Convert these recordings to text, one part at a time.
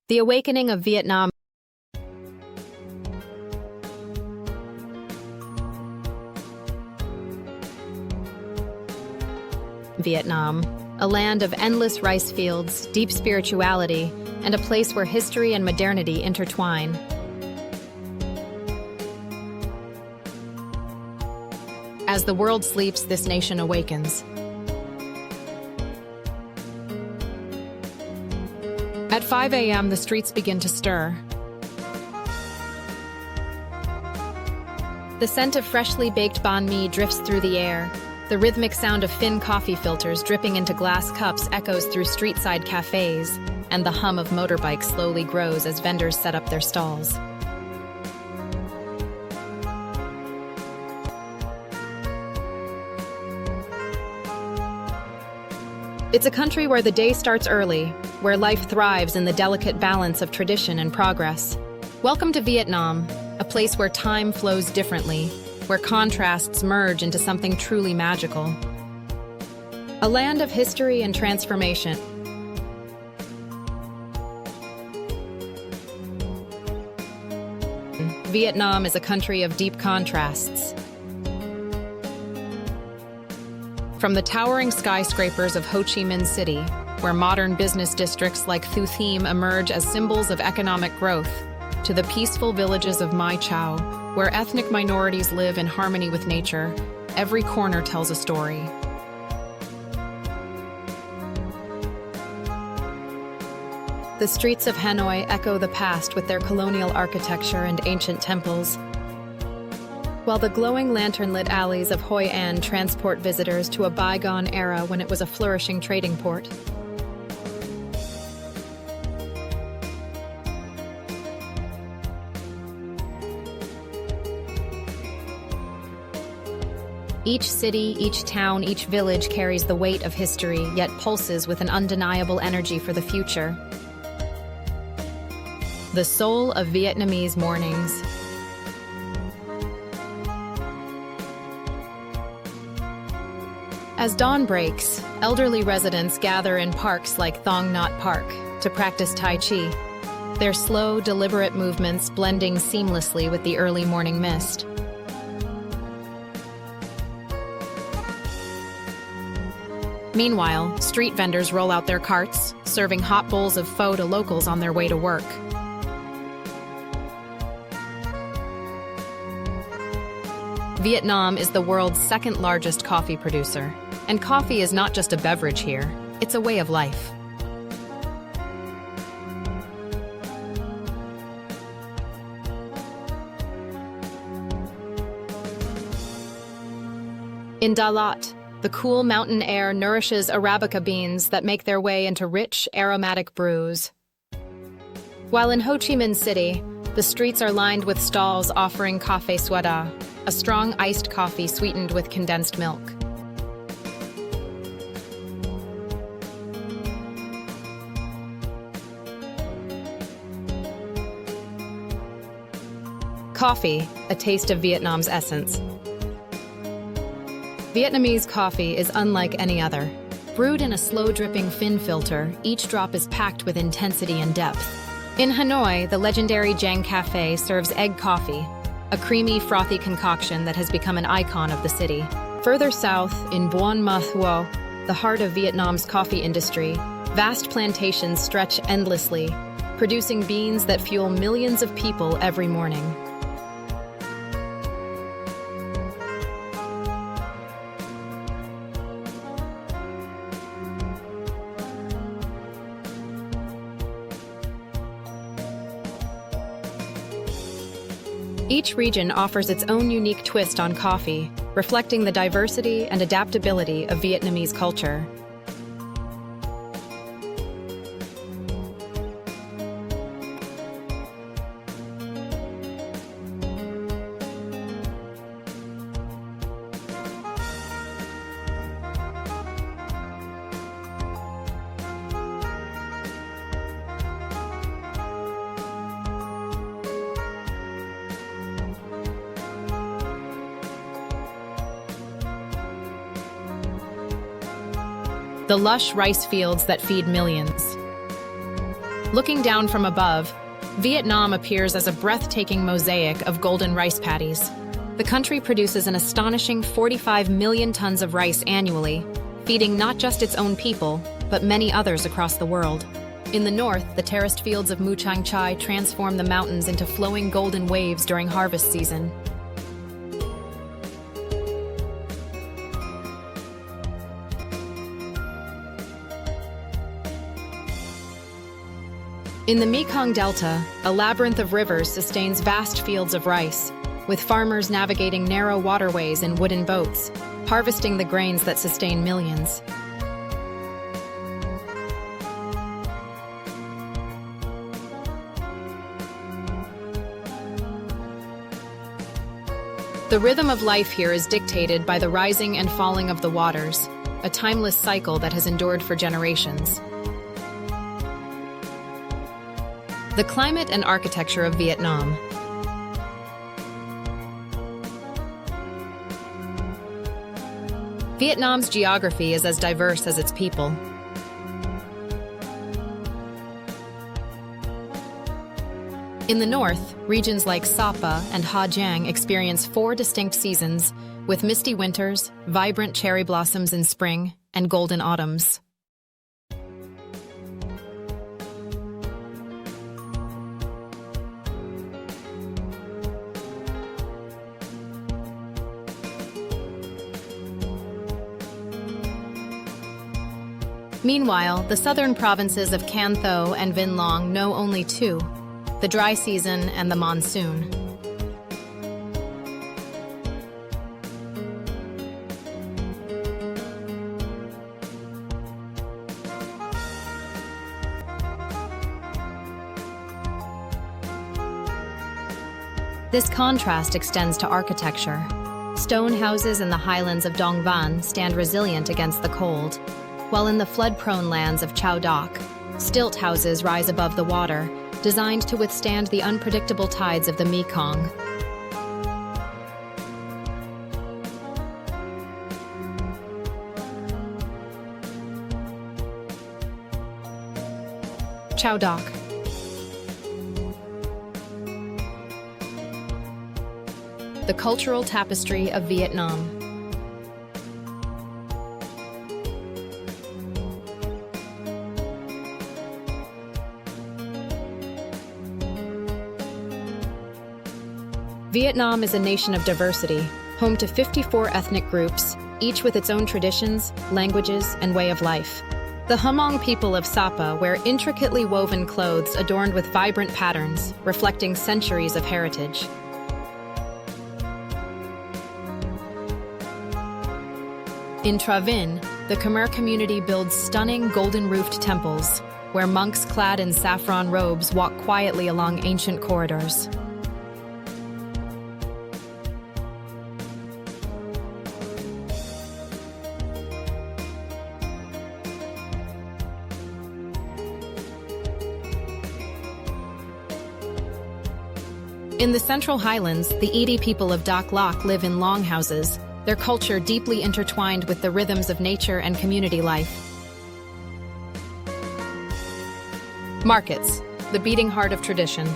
The Awakening of Vietnam. Vietnam, a land of endless rice fields, deep spirituality, and a place where history and modernity intertwine. As the world sleeps, this nation awakens. At 5 a.m., the streets begin to stir. The scent of freshly baked banh mi drifts through the air. The rhythmic sound of Fin coffee filters dripping into glass cups echoes through street-side cafes, and the hum of motorbikes slowly grows as vendors set up their stalls. It's a country where the day starts early, where life thrives in the delicate balance of tradition and progress. Welcome to Vietnam, a place where time flows differently, where contrasts merge into something truly magical. A land of history and transformation. Vietnam is a country of deep contrasts. From the towering skyscrapers of Ho Chi Minh City, where modern business districts like Thu Thiem emerge as symbols of economic growth, to the peaceful villages of Mai Chau, where ethnic minorities live in harmony with nature, every corner tells a story. The streets of Hanoi echo the past with their colonial architecture and ancient temples, while the glowing lantern-lit alleys of Hoi An transport visitors to a bygone era when it was a flourishing trading port. Each city, each town, each village carries the weight of history, yet pulses with an undeniable energy for the future. The soul of Vietnamese mornings. As dawn breaks, elderly residents gather in parks like Thong Nhat Park to practice Tai Chi, their slow, deliberate movements blending seamlessly with the early morning mist. Meanwhile, street vendors roll out their carts, serving hot bowls of pho to locals on their way to work. Vietnam is the world's second largest coffee producer, and coffee is not just a beverage here, it's a way of life. In Da Lat, the cool mountain air nourishes Arabica beans that make their way into rich, aromatic brews. While in Ho Chi Minh City, the streets are lined with stalls offering café soda, a strong iced coffee sweetened with condensed milk. Coffee, a taste of Vietnam's essence. Vietnamese coffee is unlike any other. Brewed in a slow-dripping fin filter, each drop is packed with intensity and depth. In Hanoi, the legendary Giang Cafe serves egg coffee, a creamy, frothy concoction that has become an icon of the city. Further south, in Buon Ma Thuo, the heart of Vietnam's coffee industry, vast plantations stretch endlessly, producing beans that fuel millions of people every morning. Each region offers its own unique twist on coffee, reflecting the diversity and adaptability of Vietnamese culture. The lush rice fields that feed millions. Looking down from above, Vietnam appears as a breathtaking mosaic of golden rice paddies. The country produces an astonishing 45 million tons of rice annually, feeding not just its own people, but many others across the world. In the north, the terraced fields of Mu Chang Chai transform the mountains into flowing golden waves during harvest season. In the Mekong Delta, a labyrinth of rivers sustains vast fields of rice, with farmers navigating narrow waterways in wooden boats, harvesting the grains that sustain millions. The rhythm of life here is dictated by the rising and falling of the waters, a timeless cycle that has endured for generations. The climate and architecture of Vietnam. Vietnam's geography is as diverse as its people. In the north, regions like Sapa and Ha Giang experience 4 distinct seasons, with misty winters, vibrant cherry blossoms in spring, and golden autumns. Meanwhile, the southern provinces of Can Tho and Vinh Long know only 2, the dry season and the monsoon. This contrast extends to architecture. Stone houses in the highlands of Dong Van stand resilient against the cold, while in the flood-prone lands of Chao Doc, stilt houses rise above the water, designed to withstand the unpredictable tides of the Mekong. Chao Doc. The cultural tapestry of Vietnam. Vietnam is a nation of diversity, home to 54 ethnic groups, each with its own traditions, languages, and way of life. The Hmong people of Sapa wear intricately woven clothes adorned with vibrant patterns, reflecting centuries of heritage. In Tra Vinh, the Khmer community builds stunning golden-roofed temples, where monks clad in saffron robes walk quietly along ancient corridors. In the Central Highlands, the Edi people of Dak Lak live in longhouses, their culture deeply intertwined with the rhythms of nature and community life. Markets, the beating heart of tradition.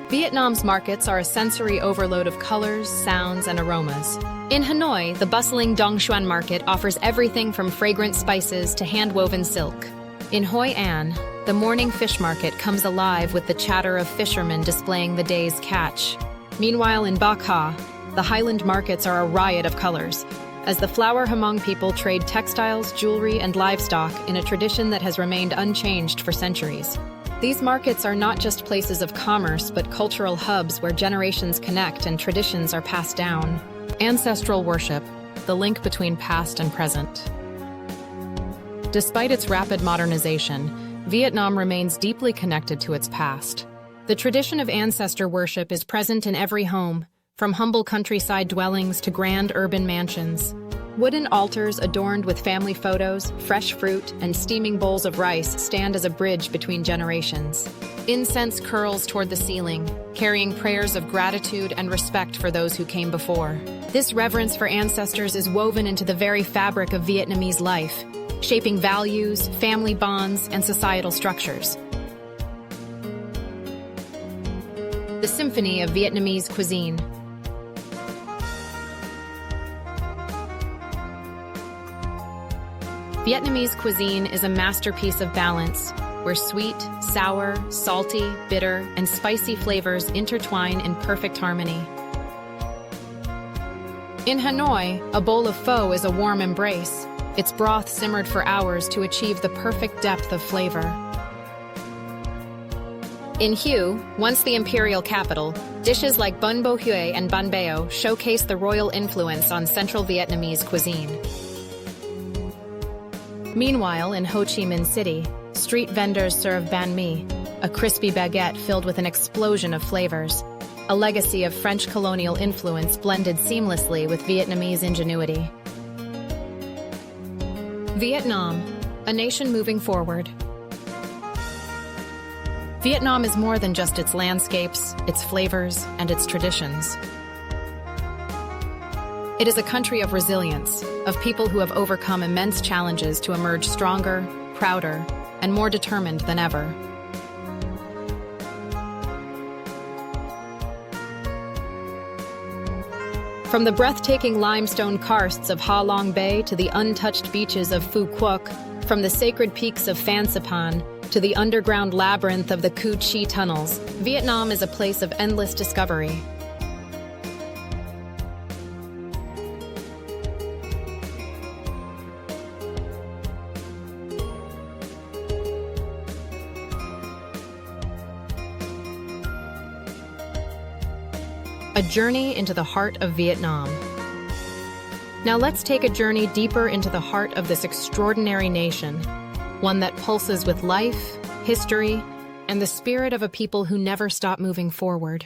Vietnam's markets are a sensory overload of colors, sounds, and aromas. In Hanoi, the bustling Dong Xuan market offers everything from fragrant spices to hand-woven silk. In Hoi An, the morning fish market comes alive with the chatter of fishermen displaying the day's catch. Meanwhile, in Bac Ha, the highland markets are a riot of colors, as the Flower Hmong people trade textiles, jewelry, and livestock in a tradition that has remained unchanged for centuries. These markets are not just places of commerce, but cultural hubs where generations connect and traditions are passed down. Ancestral worship, the link between past and present. Despite its rapid modernization, Vietnam remains deeply connected to its past. The tradition of ancestor worship is present in every home, from humble countryside dwellings to grand urban mansions. Wooden altars adorned with family photos, fresh fruit, and steaming bowls of rice stand as a bridge between generations. Incense curls toward the ceiling, carrying prayers of gratitude and respect for those who came before. This reverence for ancestors is woven into the very fabric of Vietnamese life, shaping values, family bonds, and societal structures. The symphony of Vietnamese cuisine. Vietnamese cuisine is a masterpiece of balance, where sweet, sour, salty, bitter, and spicy flavors intertwine in perfect harmony. In Hanoi, a bowl of pho is a warm embrace, its broth simmered for hours to achieve the perfect depth of flavor. In Hue, once the imperial capital, dishes like bun bo hue and bun bao showcase the royal influence on central Vietnamese cuisine. Meanwhile, in Ho Chi Minh City, street vendors serve banh mi, a crispy baguette filled with an explosion of flavors, a legacy of French colonial influence blended seamlessly with Vietnamese ingenuity. Vietnam, a nation moving forward. Vietnam is more than just its landscapes, its flavors, and its traditions. It is a country of resilience, of people who have overcome immense challenges to emerge stronger, prouder, and more determined than ever. From the breathtaking limestone karsts of Ha Long Bay to the untouched beaches of Phu Quoc, from the sacred peaks of Phan Xipang to the underground labyrinth of the Cu Chi tunnels, Vietnam is a place of endless discovery. A journey into the heart of Vietnam. Now let's take a journey deeper into the heart of this extraordinary nation, one that pulses with life, history, and the spirit of a people who never stop moving forward.